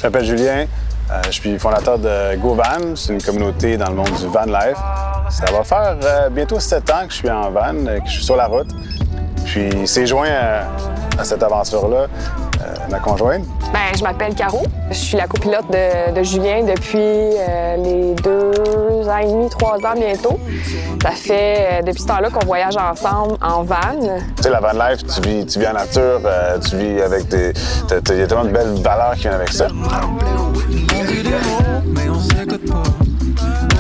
m'appelle Julien, je suis fondateur de GoVan. C'est une communauté dans le monde du van life. Ça va faire bientôt 7 ans que je suis en van, que je suis sur la route. Puis c'est joint à cette aventure-là ma conjointe. Je m'appelle Caro. Je suis la copilote de Julien depuis les 2 ans et demi, 3 ans bientôt. Ça fait depuis ce temps-là qu'on voyage ensemble en van. Tu sais, la van life, tu vis en nature, tu vis avec des... Il y a tellement de belles valeurs qui viennent avec ça. On dit des mots, mais on s'écoute pas.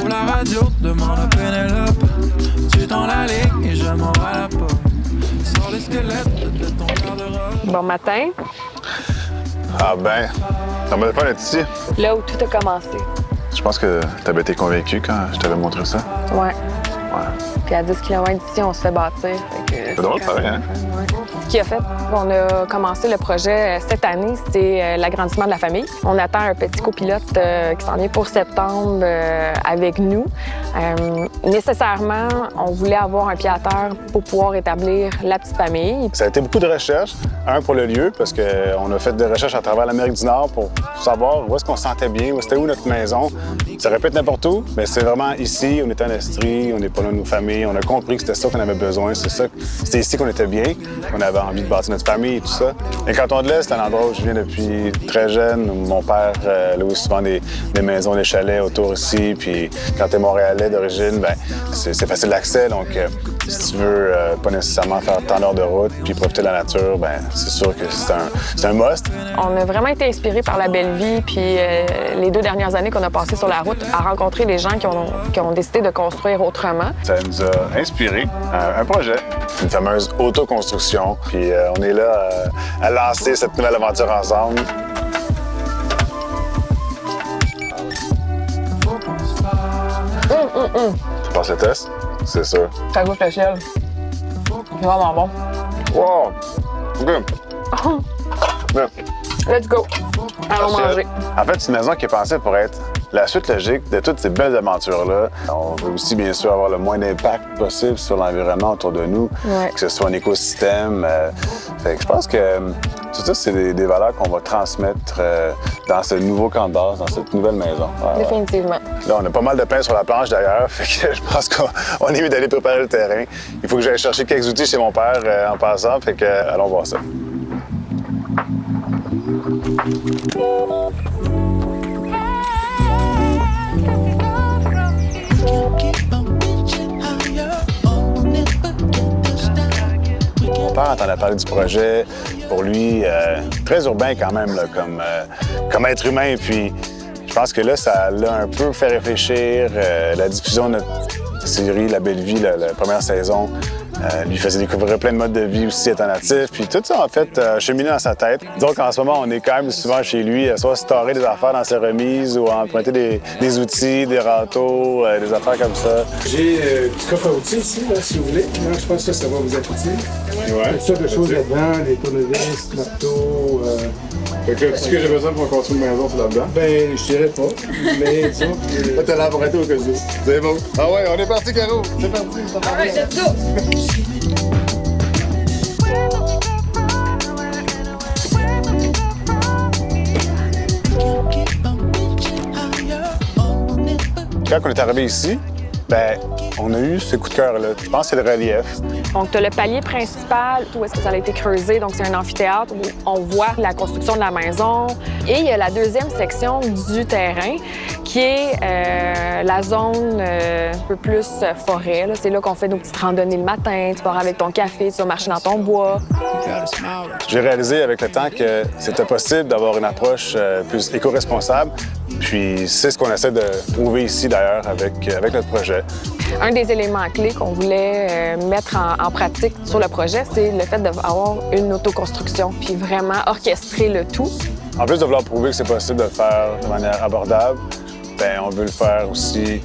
Ouvre la radio, demande à Pénélope. Tu tends la ligne et je m'en vais à la pomme. Sors les squelettes de ton garde-robe. Bon matin. Ah ben, on va pas être ici. Là où tout a commencé. Je pense que t'avais été convaincu quand je t'avais montré ça. Ouais. Ouais. Puis à 10 km d'ici, on se fait bâtir. C'est drôle, pareil, hein? Ouais. Ce qui a fait qu'on a commencé le projet cette année, c'est l'agrandissement de la famille. On attend un petit copilote qui s'en vient pour septembre avec nous. Nécessairement, on voulait avoir un pied à terre pour pouvoir établir la petite famille. Ça a été beaucoup de recherches. Un, pour le lieu, parce qu'on a fait des recherches à travers l'Amérique du Nord pour savoir où est-ce qu'on se sentait bien, c'était où notre maison. Ça aurait pu être n'importe où, mais c'est vraiment ici. On est en Estrie, on n'est pas loin de nos familles. On a compris que c'était ça qu'on avait besoin. C'était ici qu'on était bien. On avait envie de bâtir notre famille et tout ça. Et Canton de l'Est, c'est un endroit où je viens depuis très jeune. Mon père louait souvent des maisons, des chalets autour ici. Puis quand t'es Montréalais d'origine, c'est facile d'accès. Donc, si tu veux pas nécessairement faire tant d'heures de route puis profiter de la nature, c'est sûr que c'est un must. On a vraiment été inspirés par la belle vie, puis les 2 dernières années qu'on a passées sur la route à rencontrer des gens qui ont décidé de construire autrement. Ça nous a inspiré un projet, une fameuse autoconstruction. Puis on est là à lancer cette nouvelle aventure ensemble. Tu passes le test? C'est sûr. Ça goûte le ciel. C'est vraiment bon. Wow! OK. Bien. Let's go. Allons manger. En fait, c'est une maison qui est pensée pour être la suite logique de toutes ces belles aventures-là. On veut aussi, bien sûr, avoir le moins d'impact possible sur l'environnement autour de nous, Ouais. que ce soit un écosystème. Fait que je pense que tout ça, c'est des valeurs qu'on va transmettre dans ce nouveau camp de base, dans cette nouvelle maison. Ouais, Définitivement. Là, on a pas mal de pain sur la planche, d'ailleurs. Fait que je pense qu'on est mieux d'aller préparer le terrain. Il faut que j'aille chercher quelques outils chez mon père en passant. Fait que allons voir ça. Mon père entendait parler du projet. Pour lui, très urbain quand même, là, comme être humain. Puis je pense que là, ça l'a un peu fait réfléchir. La diffusion de notre série La Belle Vie, la première saison, lui faisait découvrir plein de modes de vie aussi alternatifs. Puis tout ça, en fait, cheminé dans sa tête. Disons qu'en ce moment, on est quand même souvent chez lui, soit storer des affaires dans ses remises ou emprunter des outils, des râteaux, des affaires comme ça. J'ai un petit coffre à outils ici, là, si vous voulez. Là, je pense que ça va vous être utile. Ouais. Toutes sortes de choses là-dedans, des tournevis, marteaux. Fait que tout ce que j'ai besoin pour construire une maison, c'est là-dedans. Je dirais pas, mais disons que... Là, t'as l'air pour être au cas où. C'est bon. Ah ouais, on est parti, Caro. C'est parti. All right, let's go. Quand on est arrivé ici, on a eu ce coup de cœur-là. Je pense que c'est le relief. Donc, tu as le palier principal, où est-ce que ça a été creusé. Donc, c'est un amphithéâtre où on voit la construction de la maison. Et il y a la deuxième section du terrain, qui est la zone un peu plus forêt. C'est là qu'on fait nos petites randonnées le matin. Tu pars avec ton café, tu vas marcher dans ton bois. J'ai réalisé avec le temps que c'était possible d'avoir une approche plus éco-responsable. Puis c'est ce qu'on essaie de prouver ici, d'ailleurs, avec notre projet. Un des éléments clés qu'on voulait mettre en pratique sur le projet, c'est le fait d'avoir une autoconstruction, puis vraiment orchestrer le tout. En plus de vouloir prouver que c'est possible de le faire de manière abordable, on veut le faire aussi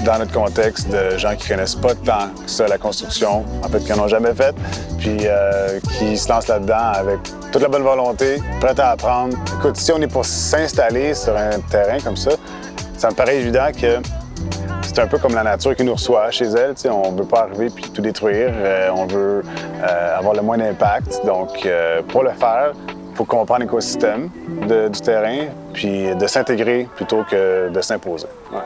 dans notre contexte de gens qui connaissent pas tant que ça la construction, en fait, qui n'en ont jamais fait, puis qui se lancent là-dedans avec toute la bonne volonté, prêts à apprendre. Écoute, si on est pour s'installer sur un terrain comme ça me paraît évident que c'est un peu comme la nature qui nous reçoit chez elle. T'sais, on ne veut pas arriver puis tout détruire. On veut avoir le moins d'impact. Donc, pour le faire, il faut comprendre l'écosystème du terrain, puis de s'intégrer plutôt que de s'imposer. Ouais.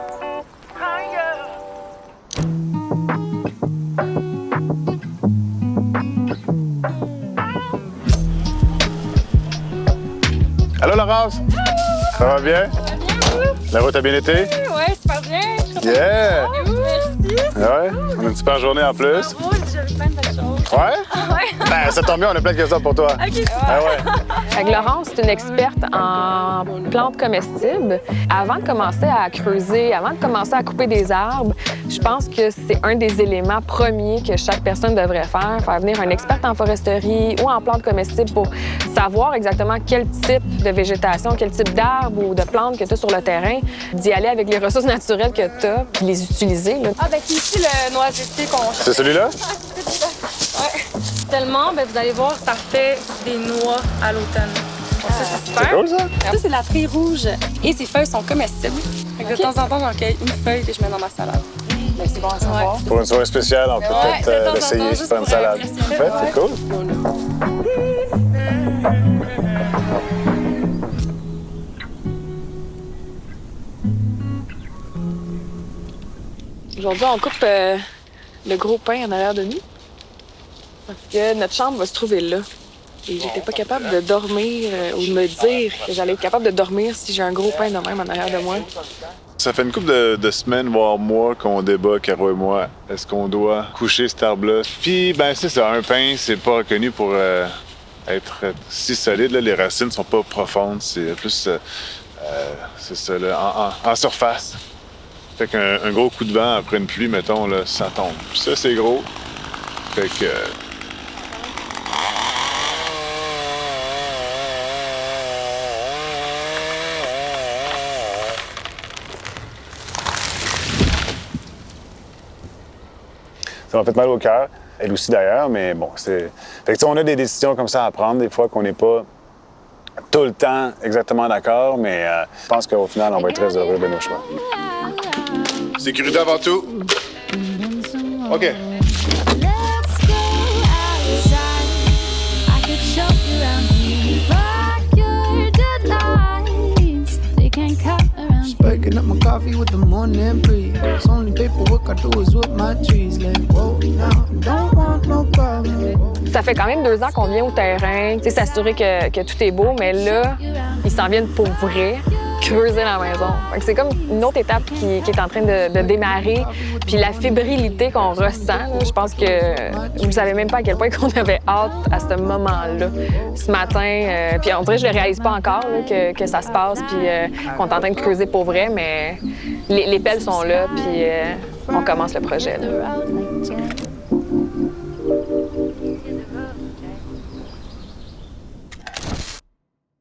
Allô, Laurence? Ça va bien? La route a bien été? Ouais, super bien. Yeah! Merci. Ouais, on a une super journée en plus. Oh, j'ai plein de belles choses. Ouais? Ouais. Ben, ça tombe bien, on a plein de questions pour toi. OK, super. Ah ouais. Fait que Laurence, c'est une experte en plantes comestibles. Avant de commencer à creuser, avant de commencer à couper des arbres, je pense que c'est un des éléments premiers que chaque personne devrait faire venir un expert en foresterie ou en plantes comestibles pour savoir exactement quel type de végétation, quel type d'arbre ou de plantes que tu as sur le terrain, d'y aller avec les ressources naturelles que tu as, puis les utiliser. Là. Ah, ben c'est ici le noisetier qu'on cherche. C'est celui-là? Ouais. Tellement, ben vous allez voir, ça fait des noix à l'automne. Donc ça, c'est super. C'est cool, ça? Ça, c'est de la trille rouge et ces feuilles sont comestibles. Fait que de temps en temps, j'en cueille une feuille et je mets dans ma salade. Ben, c'est bon à savoir. Pour une soirée spéciale, on peut Ouais, de temps peut-être en l'essayer temps, de juste faire une pour salade. impressionner. Fait, c'est cool. Aujourd'hui, on coupe le gros pain en arrière de nous parce que notre chambre va se trouver là. Et j'étais pas capable de dormir ou de me dire que j'allais être capable de dormir si j'ai un gros pain de même en arrière de moi. Ça fait une couple de semaines, voire mois, qu'on débat, Caro et moi. Est-ce qu'on doit coucher cet arbre-là? Puis, ben c'est ça, un pin, c'est pas reconnu pour être si solide. Là. Les racines sont pas profondes, c'est plus, c'est ça, là, en surface. Fait qu'un gros coup de vent après une pluie, mettons, là, ça tombe. Puis ça, c'est gros. Fait que... Ça m'a fait mal au cœur. Elle aussi, d'ailleurs, mais bon, c'est... Fait que, on a des décisions comme ça à prendre, des fois qu'on n'est pas tout le temps exactement d'accord, mais je pense qu'au final, on va être très heureux de nos choix. Sécurité avant tout. OK. Let's go outside. I could show you around here. Fuck your deadlines. They can't cut around here. Spiking up my coffee with the morning breeze. Only paperwork I do is with my trees. Like, whoa, now I don't want no problem. Ça fait quand même 2 ans qu'on vient au terrain, tu sais, s'assurer que tout est beau, mais là, ils s'en viennent pour vrai, creuser la maison. Fait que c'est comme une autre étape qui est en train de démarrer. Puis la fébrilité qu'on ressent, là, je pense que vous savez même pas à quel point qu'on avait hâte à ce moment-là. Ce matin, puis on dirait que je le réalise pas encore là, que ça se passe, puis qu'on est en train de creuser pour vrai, mais les pelles sont là, puis on commence le projet. Là.